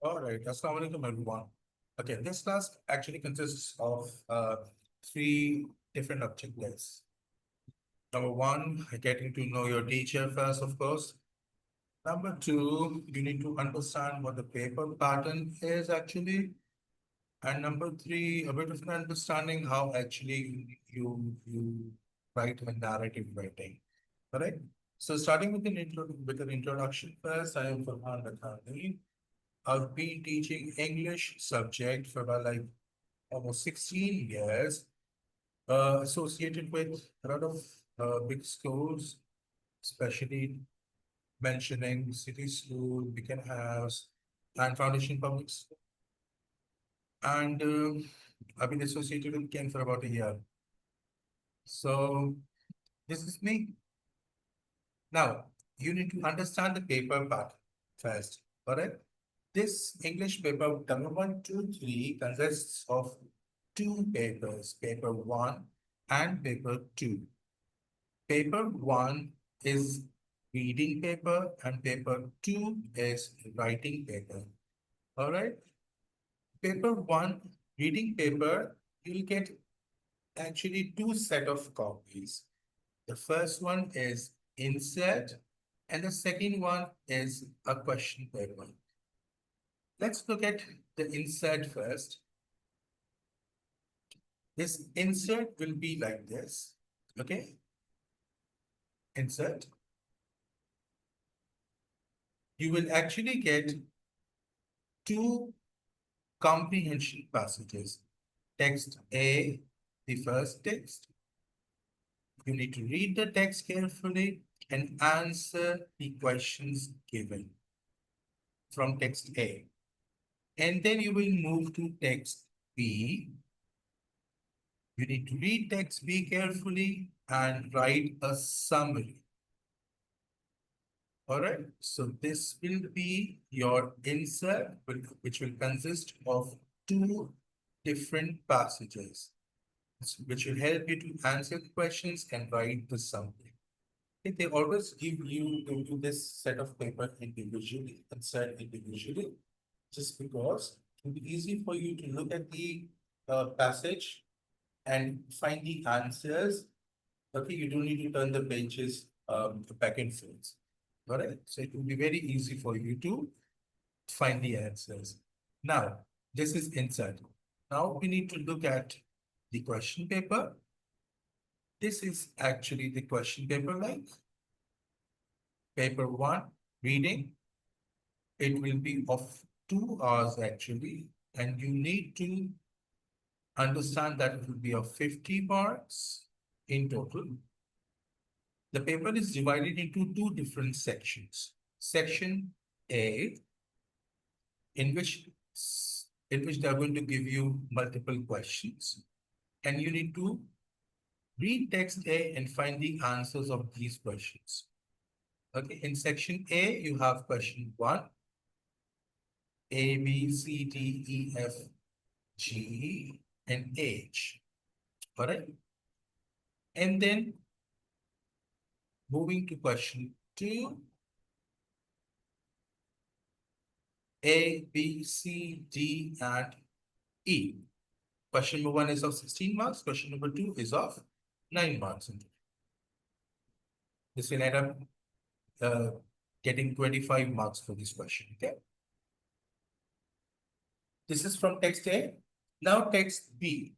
All right, assalamu alaikum everyone. Okay, this task actually consists of three different objectives. Number one, getting to know your teacher first, of course. Number two, you need to understand what the paper pattern is actually. And number three, a bit of an understanding how actually you write a narrative writing. Correct? So starting with an introduction first, I am Farhan Lakhani. I've been teaching English subject for about like almost 16 years, associated with a lot of big schools, especially mentioning City School, Beacon House, and Foundation Public School. And I've been associated with Ken for about a year. So this is me. Now, you need to understand the paper part first, correct? This English paper, number 1, 2, 3, consists of two papers, paper 1 and paper 2. Paper 1 is reading paper and paper 2 is writing paper. All right. Paper 1, reading paper, you'll get actually two set of copies. The first one is insert and the second one is a question paper. Let's look at the insert first. This insert will be like this, okay? Insert. You will actually get two comprehension passages. Text A, the first text. You need to read the text carefully and answer the questions given from text A. And then you will move to text B. You need to read text B carefully and write a summary. All right, so this will be your insert, which will consist of two different passages, which will help you to answer the questions and write the summary. Okay, they always give you this set of paper individually, insert individually, just because it will be easy for you to look at the passage and find the answers. Okay, you don't need to turn the pages back and forth. All right, so it will be very easy for you to find the answers. Now, this is insert. Now we need to look at the question paper. This is actually the question paper like paper 1, reading. It will be of 2 hours actually, and you need to understand that it will be of 50 marks in total. The paper is divided into two different sections. Section A, in which they are going to give you multiple questions, and you need to read text A and find the answers of these questions. Okay, in section A, you have question 1, A, B, C, D, E, F, G, and H. All right. And then moving to question 2, A, B, C, D, and E. Question number 1 is of 16 marks. Question number 2 is of 9 marks. This will end up getting 25 marks for this question. Okay. This is from text A. Now text B.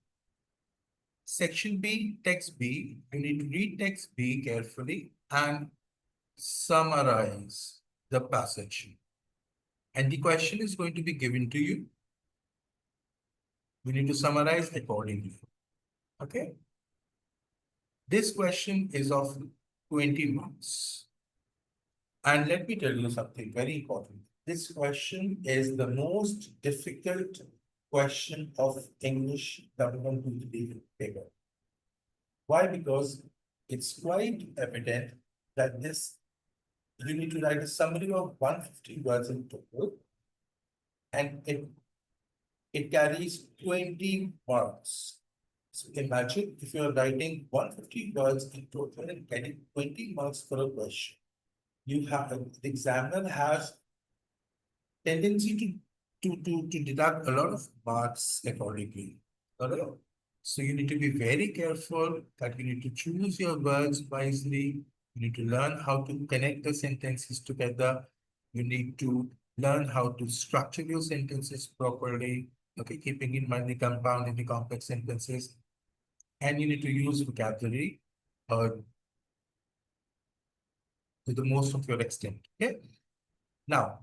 Section B, text B. You need to read text B carefully and summarize the passage. And the question is going to be given to you. You need to summarize accordingly. Okay. This question is of 20 marks. And let me tell you something very important. This question is the most difficult question of English Government 2 paper. Why? Because it's quite evident that you need to write a summary of 150 words in total, and it carries 20 marks. So imagine if you're writing 150 words in total and getting 20 marks for a question. The examiner has tendency to deduct a lot of marks accordingly. Alright? So you need to be very careful that you need to choose your words wisely. You need to learn how to connect the sentences together. You need to learn how to structure your sentences properly. Okay, keeping in mind the compound and the complex sentences. And you need to use vocabulary to the most of your extent. Okay. Now,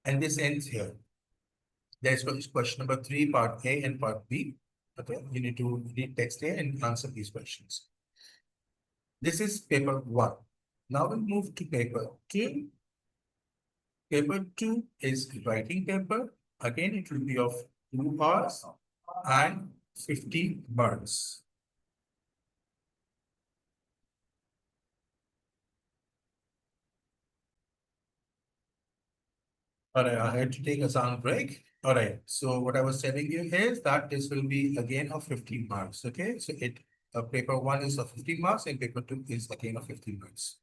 and this ends here. There's question number 3, part A and part B. Okay, you need to read text A and answer these questions. This is paper 1. Now we'll move to paper 2. Paper 2 is writing paper. Again, it will be of 2 hours and 50 words. All right, I had to take a sound break. All right, so what I was telling you is that this will be again of 15 marks. Okay, so paper 1 is of 50 marks and paper 2 is again of 15 marks.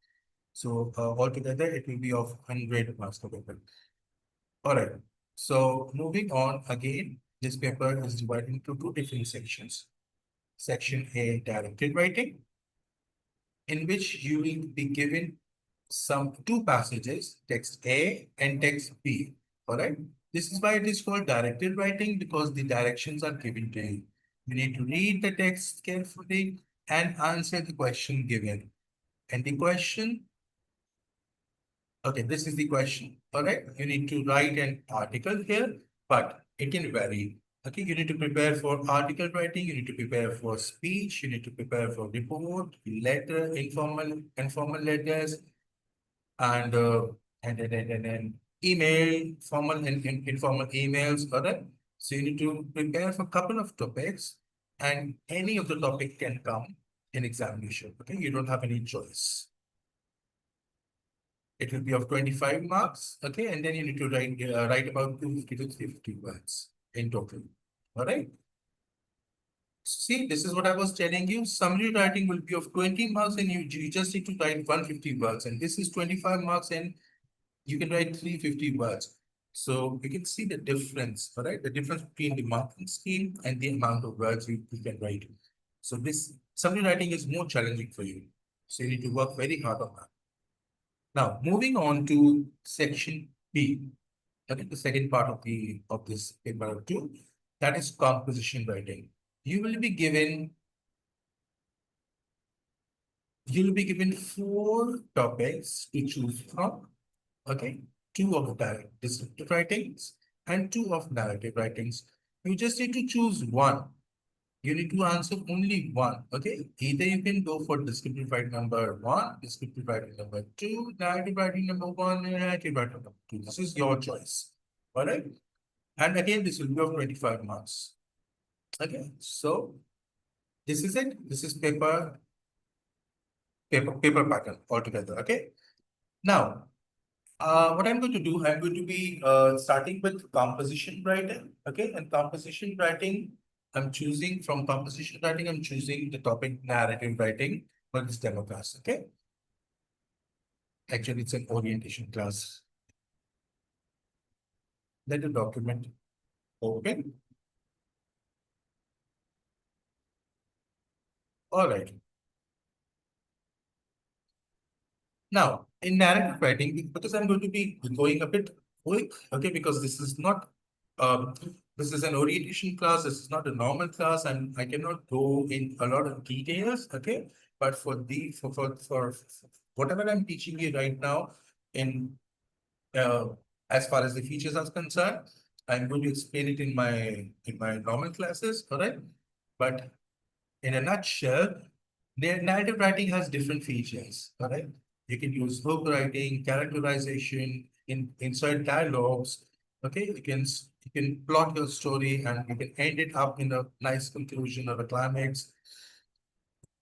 So altogether it will be of 100 marks per paper. All right, so moving on again, this paper is divided into 2 different sections. Section A, directed writing, in which you will be given two passages, text A and text B. All right. This is why it is called directed writing, because the directions are given to you. You need to read the text carefully and answer the question given. And the question, okay, this is the question. All right. You need to write an article here, but it can vary. Okay, you need to prepare for article writing, you need to prepare for speech, you need to prepare for report, letter, informal letters, and then email, formal and informal emails. All right. So you need to prepare for a couple of topics, and any of the topic can come in examination. Okay, you don't have any choice. It will be of 25 marks. Okay, and then you need to write about 250 to 350 words in total. All right. See, this is what I was telling you. Summary writing will be of 20 marks, and you just need to write 150 words, and this is 25 marks, and you can write 350 words. So you can see the difference, all right? The difference between the marking scheme and the amount of words you can write. So this summary writing is more challenging for you. So you need to work very hard on that. Now, moving on to section B, okay, the second part of this paper 2, that is composition writing. You'll be given 4 topics to choose from. Okay, 2 of descriptive writings and 2 of narrative writings. You just need to choose one. You need to answer only one. Okay, either you can go for descriptive writing number 1, descriptive writing number 2, narrative writing number 1, and narrative writing number 2. This is your choice. All right, and again, this will be of 25 marks. Okay, so this is it. This is paper pattern altogether. Okay, now. What I'm going to do, I'm going to be starting with composition writing. Okay, and composition writing, I'm choosing the topic narrative writing for this demo class. Okay, actually, it's an orientation class. Let the document open. All right. Now, in narrative writing, because I'm going to be going a bit quick, okay, because this is not, this is an orientation class, this is not a normal class, and I cannot go in a lot of details, okay, but for whatever I'm teaching you right now, in as far as the features are concerned, I'm going to explain it in my normal classes, all right, but in a nutshell, narrative writing has different features, all right? You can use hook writing, characterization, insert dialogues, okay? You can plot your story and you can end it up in a nice conclusion or a climax.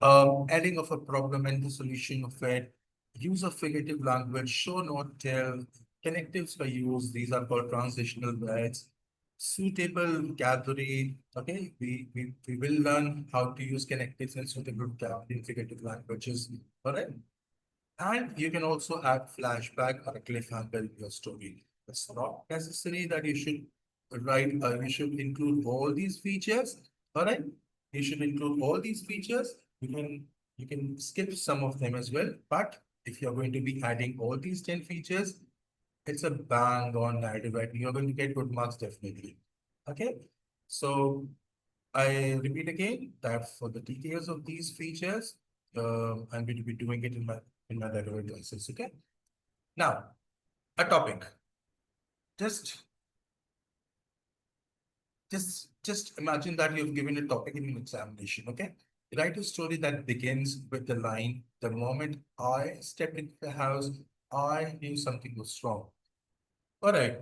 Adding of a problem and the solution of it, use of figurative language, show, not tell, connectives were used, these are called transitional words, suitable vocabulary, okay, we will learn how to use connectives and suitable vocabulary in figurative languages, all right? And you can also add flashback or a cliffhanger in your story. It's not necessary that you should write, you should include all these features. All right. You should include all these features. You can skip some of them as well. But if you're going to be adding all these 10 features, it's a bang on narrative writing. You're going to get good marks definitely. Okay. So I repeat again that for the details of these features, I'm going to be doing it in my narrative classes. Okay. Now, a topic. Just just imagine that you've given a topic in an examination. Okay. Write a story that begins with the line, the moment I stepped into the house, I knew something was wrong. All right.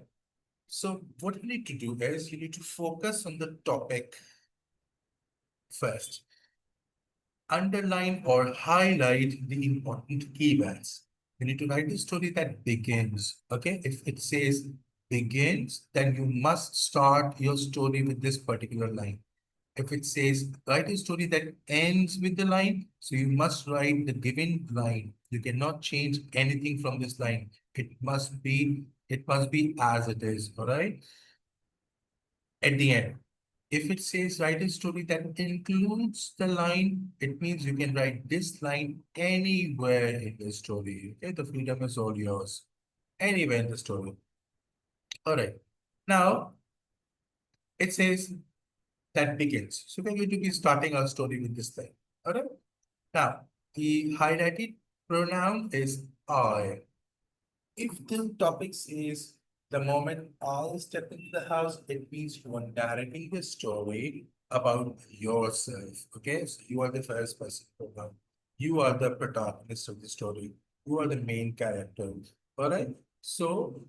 So what you need to do is you need to focus on the topic first. Underline or highlight the important keywords. You need to write a story that begins. Okay. If it says begins, then you must start your story with this particular line. If it says write a story that ends with the line, so you must write the given line. You cannot change anything from this line. It must be as it is. All right. At the end. If it says write a story that includes the line, it means you can write this line anywhere in the story. Okay, the freedom is all yours. Anywhere in the story. All right. Now, it says that begins. So we're going to be starting our story with this thing. All right. Now, the highlighted pronoun is I. If the topic says the moment I step into the house, it means you are narrating the story about yourself. Okay, so you are the first person pronoun. You are the protagonist of the story. You are the main character. All right. So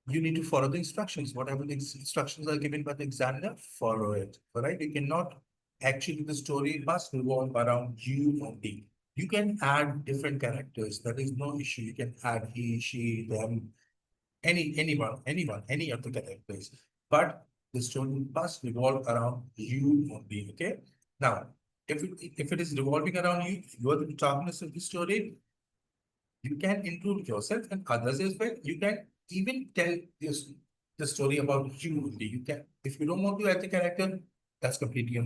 you need to follow the instructions. Whatever the instructions are given by the examiner, follow it. All right. You cannot actually, the story must revolve around you only. You can add different characters. That is no issue. You can add he, she, them, anyone, any of the characters. But the story must revolve around you only. Okay. Now, if it is revolving around you, you are the protagonist of the story. You can include yourself and others as well. You can even tell this the story about you only. You can, if you don't want to add the character, that's completely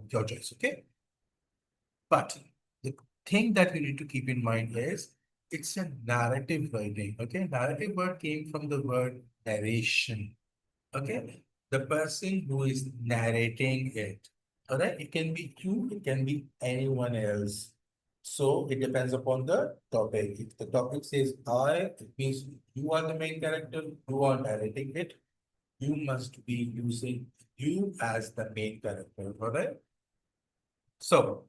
your choice. Okay. But the thing that we need to keep in mind is it's a narrative writing. Okay. Narrative word came from the word narration. Okay. The person who is narrating it. All right. It can be you, it can be anyone else. So it depends upon the topic. If the topic says I, it means you are the main character, you are narrating it. You must be using you as the main character. All right. So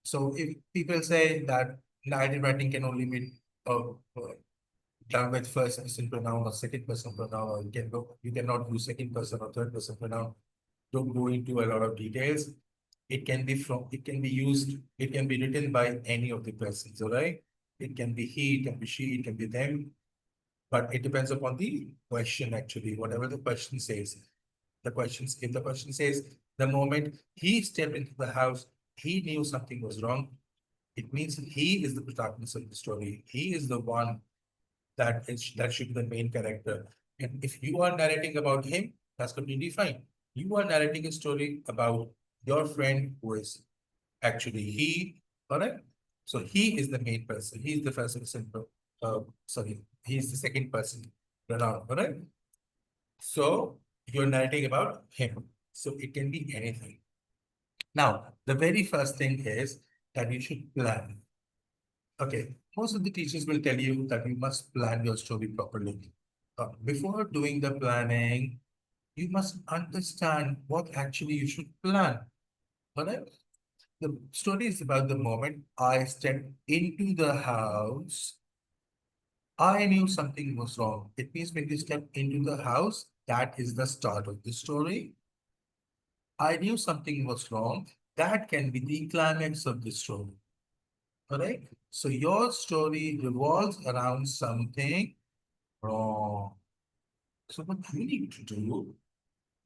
so if people say that narrative writing can only be done with first person pronoun or second person pronoun, or you cannot use second person or third person pronoun. Don't go into a lot of details. It can be used, it can be written by any of the persons, all right? It can be he, it can be she, it can be them, but it depends upon the question actually, whatever the question says. If the question says, the moment he stepped into the house, he knew something was wrong. It means he is the protagonist of the story. He is the one that should be the main character. And if you are narrating about him, that's completely fine. You are narrating a story about your friend who is actually he, correct? So he is the main person. He is the first person. Sorry, he is the second person pronoun, correct? So you're narrating about him. So it can be anything. Now, the very first thing is that you should plan. Okay, most of the teachers will tell you that you must plan your story properly. Before doing the planning, you must understand what actually you should plan. Alright? The story is about the moment I stepped into the house. I knew something was wrong. It means when you step into the house, that is the start of the story. I knew something was wrong. That can be the climax of the story. Alright? So your story revolves around something wrong. So what you need to do,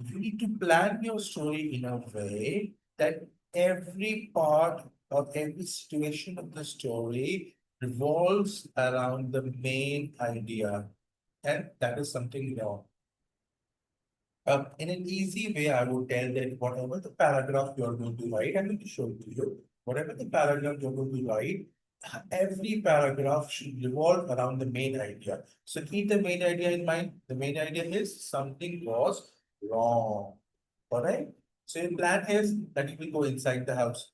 you need to plan your story in a way that every part or every situation of the story revolves around the main idea. And that is something wrong. In an easy way, I would tell that whatever the paragraph you're going to write, I'm going to show it to you. Whatever the paragraph you're going to write, every paragraph should revolve around the main idea. So keep the main idea in mind. The main idea is something was wrong. All right. So your plan is that you will go inside the house.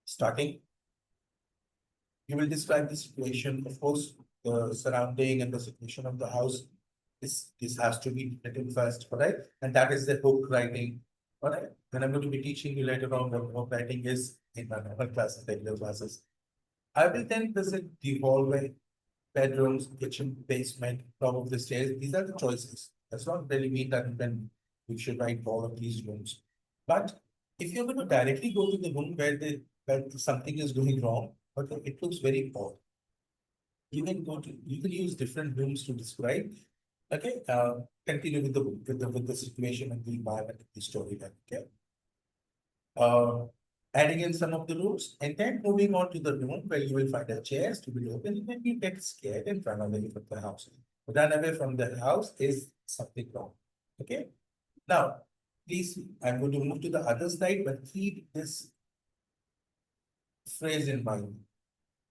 Starting, you will describe the situation, of course, the surrounding and the situation of the house. This has to be written first, all right? And that is the hook writing, all right? And I'm going to be teaching you later on what hook writing is in my normal classes, regular classes. I will then visit the hallway, bedrooms, kitchen, basement, top of the stairs. These are the choices. That's not really mean that then we should write all of these rooms. But if you're going to directly go to the room where something is going wrong, okay, it looks very odd. You can use different rooms to describe. Okay, continue with the situation and the environment of the story then. Okay. Uh, Adding in some of the rooms and then moving on to the room where you will find a chairs to be open and then you get scared and run away from the house. Run away from the house is something wrong. Okay. Now, please, I'm going to move to the other side, but keep this phrase in mind.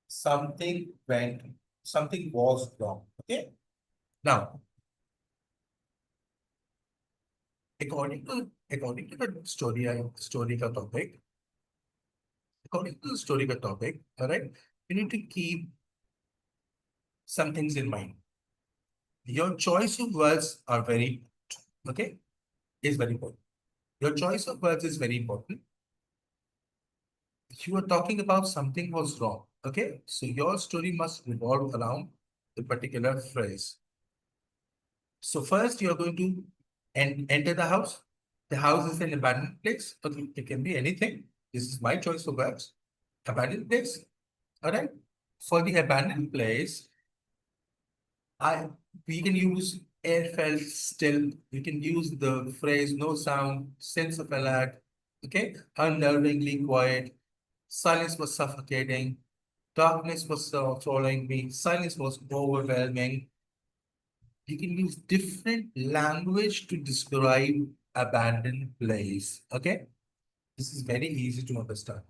Something was wrong. Okay. Now, according to the story ka topic, all right, you need to keep some things in mind. Your choice of words are very okay, is very important. Your choice of words is very important. You are talking about something was wrong. Okay, so your story must revolve around the particular phrase. So first you are going to enter the house. The house is an abandoned place, but it can be anything. This is my choice of words. Abandoned place. All right. For the abandoned place, we can use air felt still. We can use the phrase no sound, sense of alert. Okay. Unnervingly quiet. Silence was suffocating. Darkness was following me. Silence was overwhelming. You can use different language to describe abandoned place. Okay. This is very easy to understand.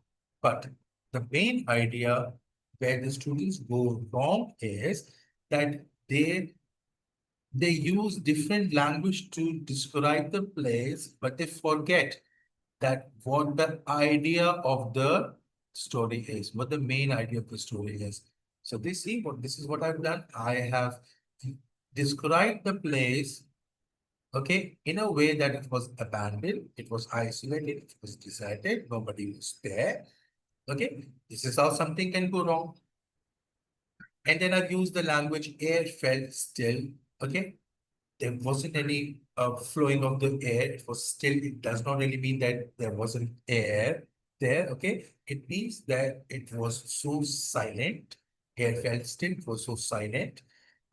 But the main idea where the students go wrong is that they use different language to describe the place, but they forget that what the idea of the story is, what the main idea of the story is. So this is what I've done. I have described the place, okay, in a way that it was abandoned, it was isolated, it was deserted, nobody was there. Okay, this is how something can go wrong. And then I've used the language air felt still. Okay, there wasn't any flowing of the air. It was still, it does not really mean that there wasn't air there. Okay, it means that it was so silent. Air felt still, it was so silent,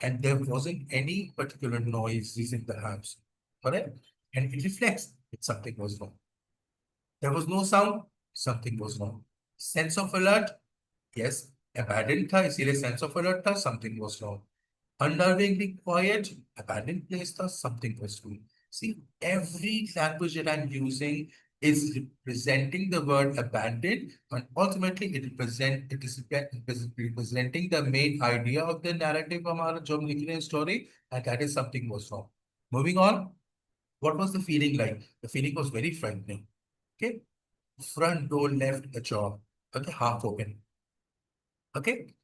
and there wasn't any particular noises in the house. Correct? And it reflects that something was wrong. There was no sound, something was wrong. Sense of alert, yes, abandoned था, इसीलिए sense of alert था, something was wrong. Unnervingly quiet, abandoned place था, something was wrong. See, every language that I'm using is representing the word abandoned, and ultimately it is representing the main idea of the narrative हमारा जो हम लिख रहे हैं story, and that is something was wrong. Moving on, what was the feeling like? The feeling was very frightening. Okay, front door left ajar, okay, half open. Okay,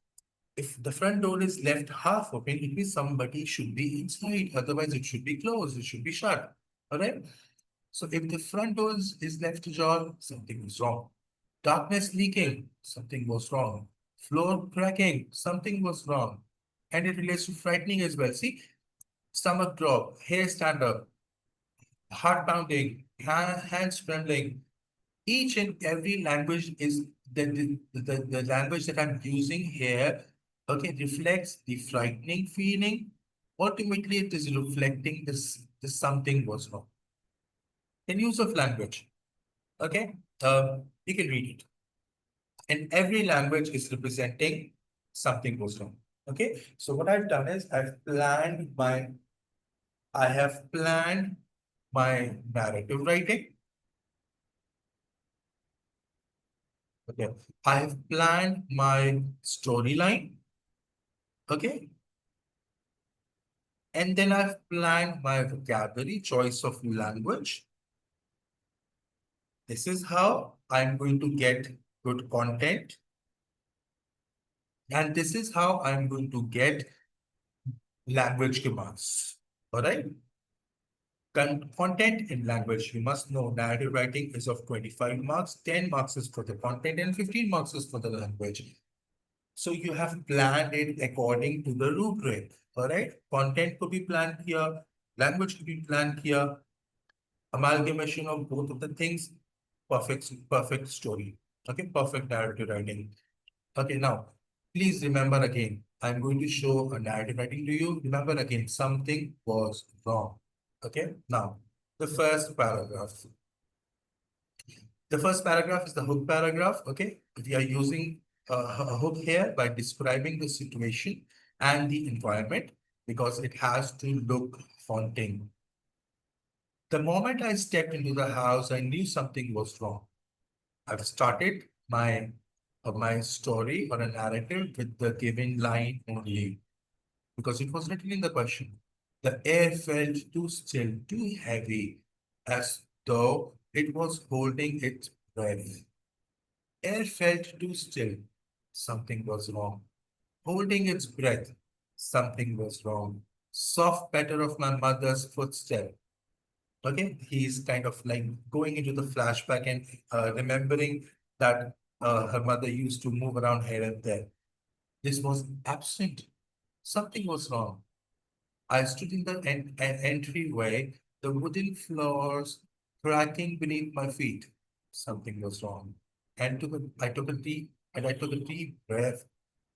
if the front door is left half open, it means somebody should be inside. Otherwise, it should be closed. It should be shut. All right. So if the front door is left ajar, something is wrong. Darkness leaking, something was wrong. Floor cracking, something was wrong. And it relates to frightening as well. See, stomach drop, hair stand up, heart pounding, hands trembling. Each and every language is the language that I'm using here, okay, reflects the frightening feeling. Ultimately, it is reflecting this something was wrong. In use of language, okay, you can read it. And every language is representing something was wrong. Okay, so what I've done is I have planned my narrative writing. Okay. I have planned my storyline. Okay. And then I've planned my vocabulary, choice of language. This is how I'm going to get good content. And this is how I'm going to get language commands. All right. Content in language, you must know narrative writing is of 25 marks, 10 marks is for the content, and 15 marks is for the language. So you have planned it according to the rubric. All right. Content could be planned here, language could be planned here, amalgamation of both of the things, perfect story. Okay, perfect narrative writing. Okay, now please remember again, I'm going to show a narrative writing to you. Remember again, something was wrong. Okay, now the first paragraph. The first paragraph is the hook paragraph. Okay, we are using a hook here by describing the situation and the environment because it has to look haunting. The moment I stepped into the house, I knew something was wrong. I've started my story or a narrative with the given line only because it was written in the question. The air felt too still, too heavy, as though it was holding its breath. Air felt too still. Something was wrong. Holding its breath. Something was wrong. Soft patter of my mother's footstep. Okay, he's kind of like going into the flashback and remembering that her mother used to move around here and there. This was absent. Something was wrong. I stood in the entryway, the wooden floors cracking beneath my feet. Something was wrong. I took a deep breath,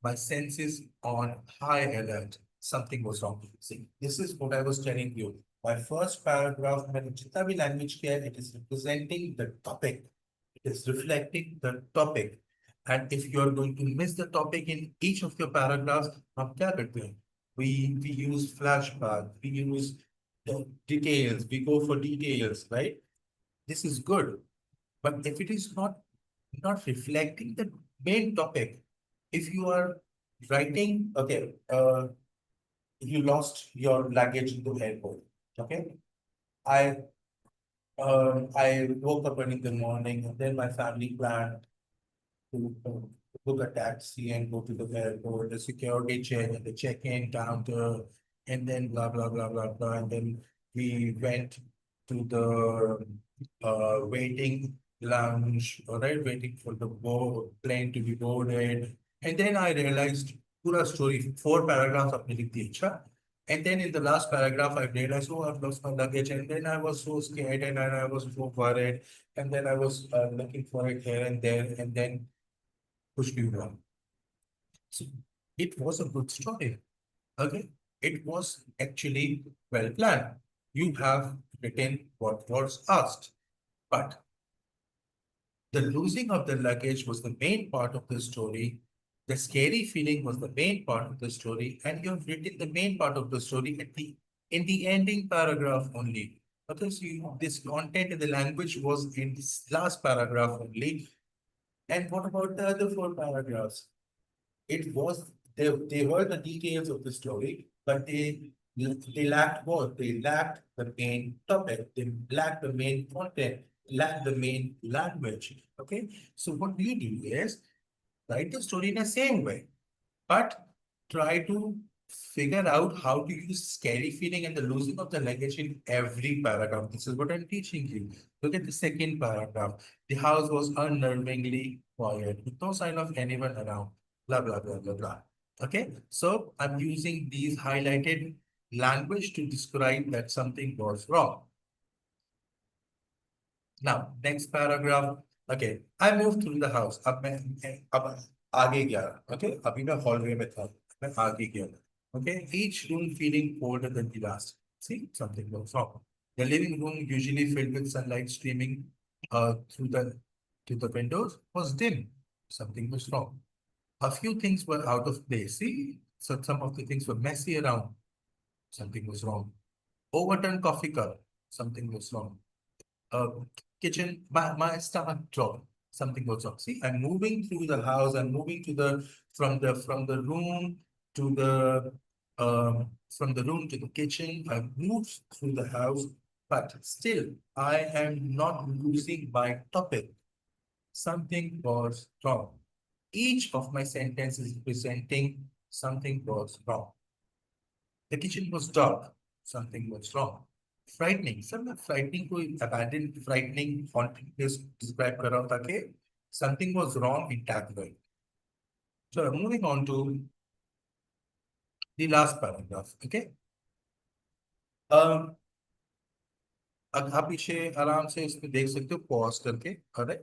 my senses on high alert. Something was wrong. See, this is what I was telling you. My first paragraph, when jitna bhi language here, it is representing the topic. It is reflecting the topic. And if you are going to miss the topic in each of your paragraphs, हम क्या करते हैं? We use flashback, we use the details, we go for details, right? This is good. But if it is not reflecting the main topic, if you are writing, okay, you lost your luggage in the airport. Okay. I I woke up early in the morning and then my family planned to book a taxi and go to the airport, the security check and the check-in counter, and then blah blah blah blah blah. And then we went to the waiting lounge, all right, waiting for the plane to be boarded. And then I realized pura story, 4 paragraphs आपने लिख दिए अच्छा. And then in the last paragraph, I realized, oh, I've lost my luggage. And then I was so scared and I was so worried. And then I was looking for it here and there. And then push me around. So it was a good story. Okay. It was actually well planned. You have written what was asked. But the losing of the luggage was the main part of the story. The scary feeling was the main part of the story, and you have written the main part of the story at the in the ending paragraph only. Okay, so this content in the language was in this last paragraph only. And what about the other 4 paragraphs? It was they were the details of the story, but they lacked what? They lacked the main topic, they lacked the main content, lacked the main language. Okay, so what you do is write the story in the same way, but try to figure out how to use scary feeling and the losing of the luggage in every paragraph. This is what I'm teaching you. Look at the second paragraph. The house was unnervingly quiet, with no sign of anyone around. Blah blah blah blah blah. Okay, so I'm using these highlighted language to describe that something was wrong. Now, next paragraph. Okay, I moved through the house. अब आगे गया. Okay, अभी मैं hallway में था. मैं आगे गया. Okay, each room feeling colder than the last. See, something was wrong. The living room, usually filled with sunlight streaming through the windows, was dim. Something was wrong. A few things were out of place. See, so some of the things were messy around. Something was wrong. Overturned coffee cup. something was wrong. Kitchen, my stomach dropped, something was wrong. See, I'm moving through the house, I'm moving to the from the room to the from the room to the kitchen. I've moved through the house, but still I am not losing my topic. Something was wrong. Each of my sentences presenting something was wrong. The kitchen was dark. Something was wrong. Frightening. Some frightening को abandoned frightening haunting is describe कर रहा हूँ ताकि something was wrong in tag word. So moving on to the last paragraph. Okay. Um, अब आप पीछे आराम से इसमें देख सकते हो pause करके. Alright.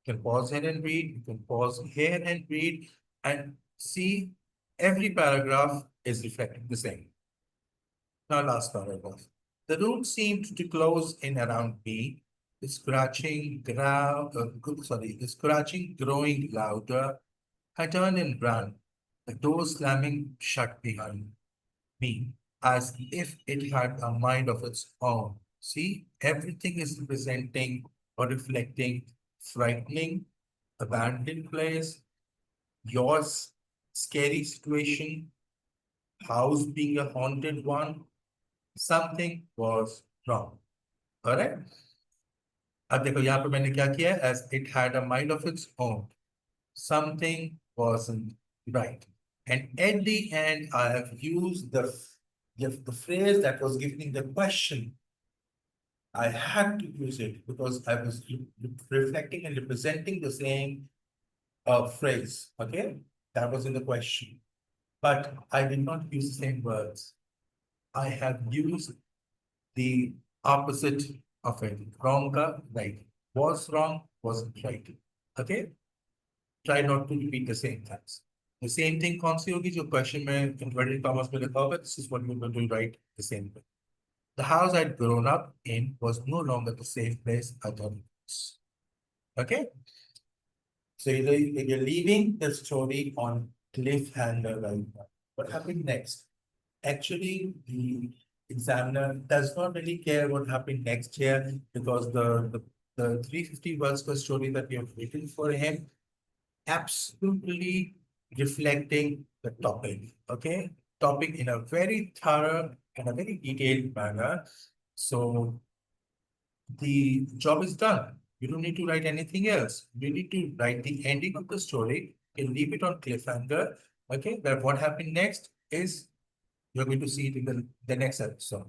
You can pause here and read. You can pause here and read and see every paragraph is reflecting the same. Now, last paragraph. The room seemed to close in around me, the scratching, the scratching growing louder. I turned and ran, the door slamming shut behind me, as if it had a mind of its own. See, everything is representing or reflecting frightening, abandoned place, yours, scary situation, house being a haunted one. Something was wrong. Alright? अब देखो यहाँ पे मैंने क्या किया है, as it had a mind of its own. Something wasn't right. And at the end, I have used the phrase that was given in the question. I had to use it because I was reflecting and representing the same phrase. Okay? That was in the question. But I did not use the same words. I have used the opposite of it. Wrong ka right. Was wrong, wasn't right. Okay? Try not to repeat the same things. The same thing कौन सी होगी जो question में inverted commas में लिखा होगा. This is what you're going to write the same way. The house I'd grown up in was no longer the safe place I thought it was. Okay? So you're leaving the story on cliffhanger right now. What happened next? Actually, the examiner does not really care what happened next year because the 350 words per story that we have written for him absolutely reflecting the topic. Okay, topic in a very thorough and a very detailed manner. So the job is done. You don't need to write anything else. You need to write the ending of the story and leave it on cliffhanger. Okay, but what happened next is you're going to see it in the next episode.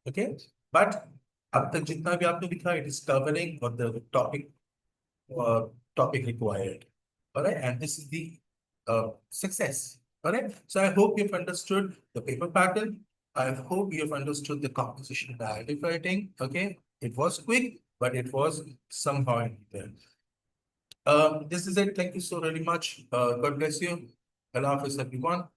Okay, but अब तक जितना भी आपने लिखा, it is covering what the topic required. All right, and this is the success. All right, so I hope you've understood the paper pattern. I hope you've understood the composition narrative writing. Okay, it was quick, but it was somehow in there. This is it. Thank you so very much. God bless you. Allah Hafiz, everyone.